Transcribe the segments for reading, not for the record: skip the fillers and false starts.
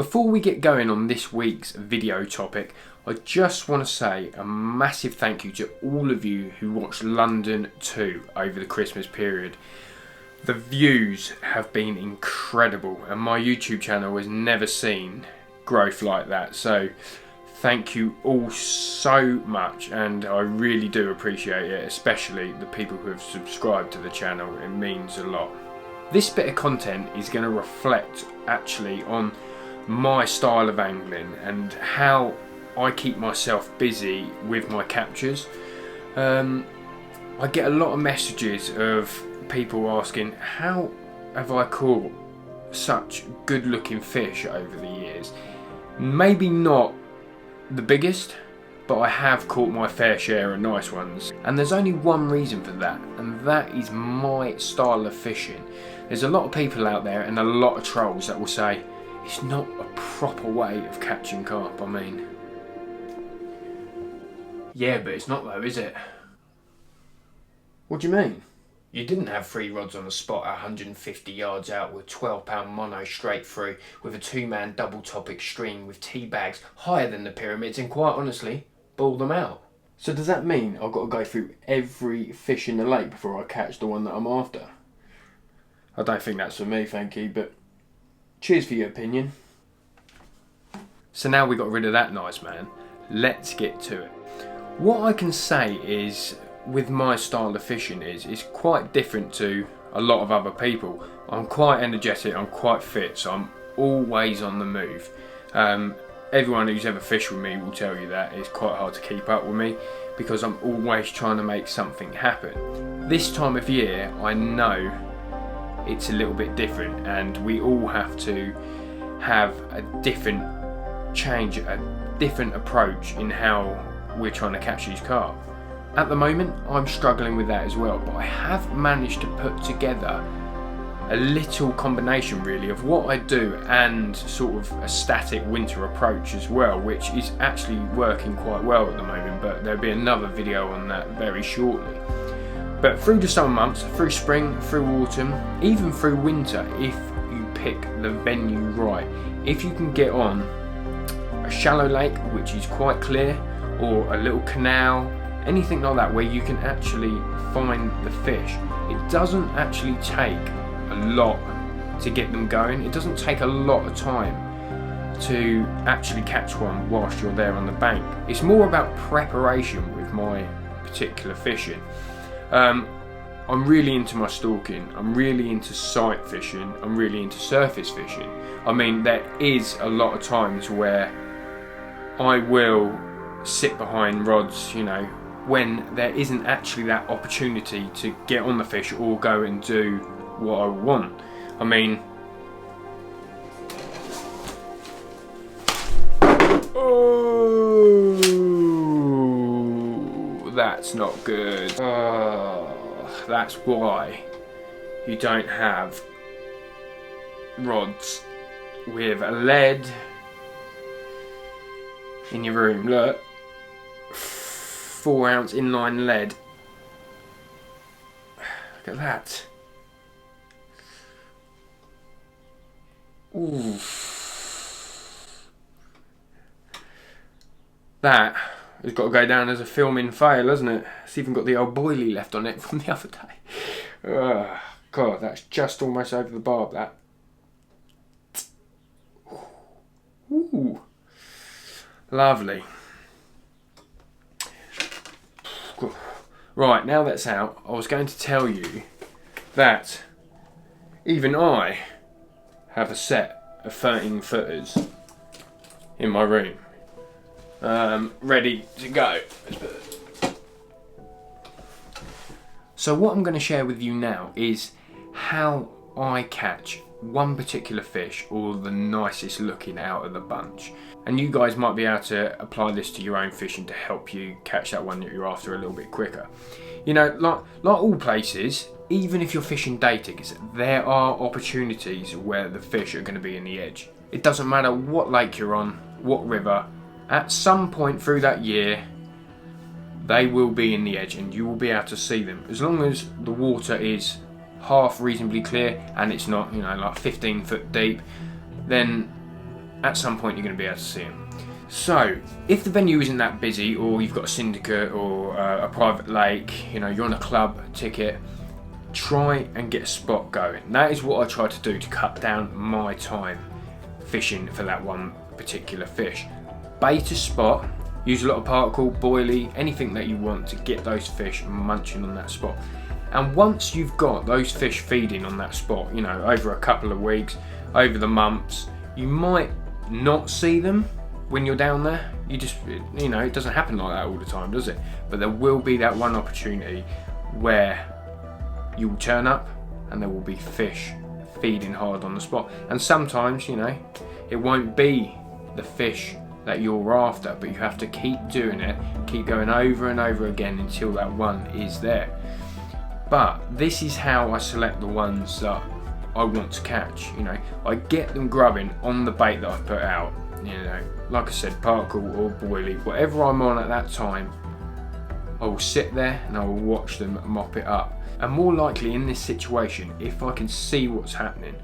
Before we get going on this week's video topic, I just want to say a massive thank you to all of you who watched London 2 over the Christmas period. The views have been incredible and my YouTube channel has never seen growth like that, so thank you all so much, and I really do appreciate it, especially the people who have subscribed to the channel. It means a lot. This bit of content is going to reflect actually on my style of angling and how I keep myself busy with my captures. I get a lot of messages of people asking, how have I caught such good looking fish over the years? Maybe not the biggest, but I have caught my fair share of nice ones, and there's only one reason for that, and that is my style of fishing. There's a lot of people out there and a lot of trolls that will say it's not a proper way of catching carp. I mean, yeah, but it's not though, is it? What do you mean? You didn't have 3 rods on the spot at 150 yards out with 12-pound mono straight through with a 2-man double top extreme with tea bags higher than the pyramids and quite honestly, ball them out. So does that mean I've got to go through every fish in the lake before I catch the one that I'm after? I don't think that's for me, thank you, but cheers for your opinion. So now we got rid of that nice man, let's get to it. What I can say is, with my style of fishing is quite different to a lot of other people. I'm quite energetic, I'm quite fit, so I'm always on the move. Everyone who's ever fished with me will tell you that it's quite hard to keep up with me because I'm always trying to make something happen. This time of year, I know it's a little bit different and we all have to have a different change, a different approach in how we're trying to catch these carp. At the moment I'm struggling with that as well, but I have managed to put together a little combination really of what I do and sort of a static winter approach as well, which is actually working quite well at the moment, but there'll be another video on that very shortly. But through the summer months, through spring, through autumn, even through winter, if you pick the venue right, if you can get on a shallow lake which is quite clear, or a little canal, anything like that where you can actually find the fish, it doesn't actually take a lot to get them going. It doesn't take a lot of time to actually catch one whilst you're there on the bank. It's more about preparation with my particular fishing. I'm really into my stalking, I'm really into sight fishing, I'm really into surface fishing. I mean, there is a lot of times where I will sit behind rods, you know, when there isn't actually that opportunity to get on the fish or go and do what I want. I mean, oh, that's not good. That's why you don't have rods with a lead in your room. Look, 4-ounce inline lead. Look at that. Ooh. That has got to go down as a filming fail, hasn't it? It's even got the old boilie left on it from the other day. God, that's just almost over the barb, that. Ooh. Lovely. Right, now that's out, I was going to tell you that even I have a set of 13 footers in my room, ready to go. So what I'm going to share with you now is how I catch one particular fish, or the nicest looking out of the bunch. And you guys might be able to apply this to your own fishing to help you catch that one that you're after a little bit quicker. You know, like all places, even if you're fishing day tickets, there are opportunities where the fish are going to be in the edge. It doesn't matter what lake you're on, what river, at some point through that year, they will be in the edge and you will be able to see them. As long as the water is half reasonably clear and it's not, you know, like 15 foot deep, then at some point you're going to be able to see them. So, if the venue isn't that busy, or you've got a syndicate or a private lake, you know, you're on a club ticket, try and get a spot going. That is what I try to do to cut down my time fishing for that one particular fish. Bait a spot, use a lot of particle, boilie, anything that you want to get those fish munching on that spot. And once you've got those fish feeding on that spot, you know, over a couple of weeks, over the months, you might not see them when you're down there. You just, you know, it doesn't happen like that all the time, does it? But there will be that one opportunity where you will turn up and there will be fish feeding hard on the spot. And sometimes, you know, it won't be the fish that you're after, but you have to keep doing it, keep going over and over again until that one is there. But this is how I select the ones that I want to catch. You know, I get them grubbing on the bait that I put out. You know, like I said, particle or boilie, whatever I'm on at that time, I will sit there and I will watch them mop it up. And more likely in this situation, if I can see what's happening,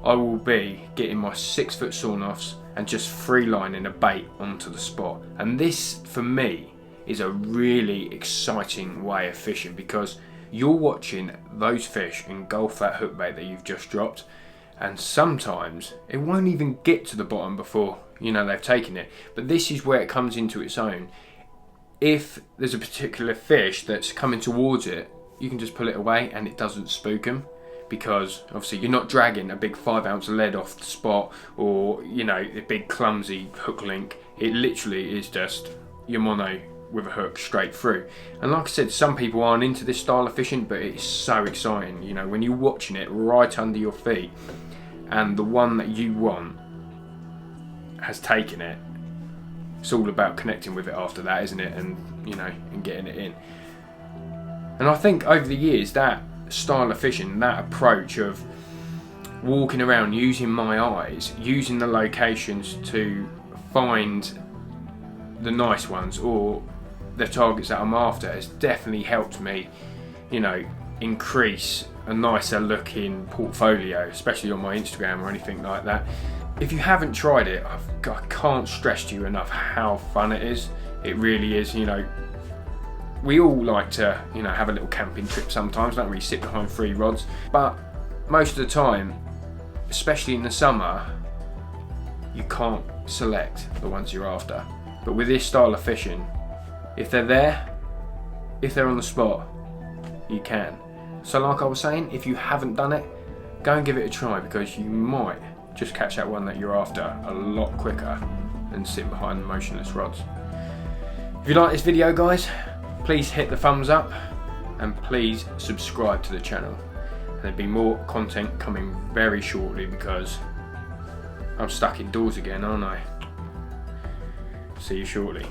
I will be getting my 6-foot sawn-offs and just free lining a bait onto the spot. And this, for me, is a really exciting way of fishing, because you're watching those fish engulf that hook bait that you've just dropped, and sometimes it won't even get to the bottom before, you know, they've taken it. But this is where it comes into its own. If there's a particular fish that's coming towards it, you can just pull it away and it doesn't spook them, because obviously you're not dragging a big 5-ounce lead off the spot, or, you know, a big clumsy hook link. It literally is just your mono with a hook straight through. And like I said, some people aren't into this style of fishing, but it's so exciting, you know, when you're watching it right under your feet and the one that you want has taken it. It's all about connecting with it after that, isn't it? And, you know, and getting it in. And I think over the years, that style of fishing, that approach of walking around, using my eyes, using the locations to find the nice ones or the targets that I'm after, has definitely helped me, you know, increase a nicer looking portfolio, especially on my Instagram or anything like that. If you haven't tried it, I can't stress to you enough how fun it is. It really is. You know, we all like to, you know, have a little camping trip sometimes, don't we? Sit behind 3 rods, but most of the time, especially in the summer, you can't select the ones you're after. But with this style of fishing, if they're there, if they're on the spot, you can. So like I was saying, if you haven't done it, go and give it a try, because you might just catch that one that you're after a lot quicker than sitting behind the motionless rods. If you like this video, guys, please hit the thumbs up and please subscribe to the channel. And there'll be more content coming very shortly, because I'm stuck indoors again, aren't I? See you shortly.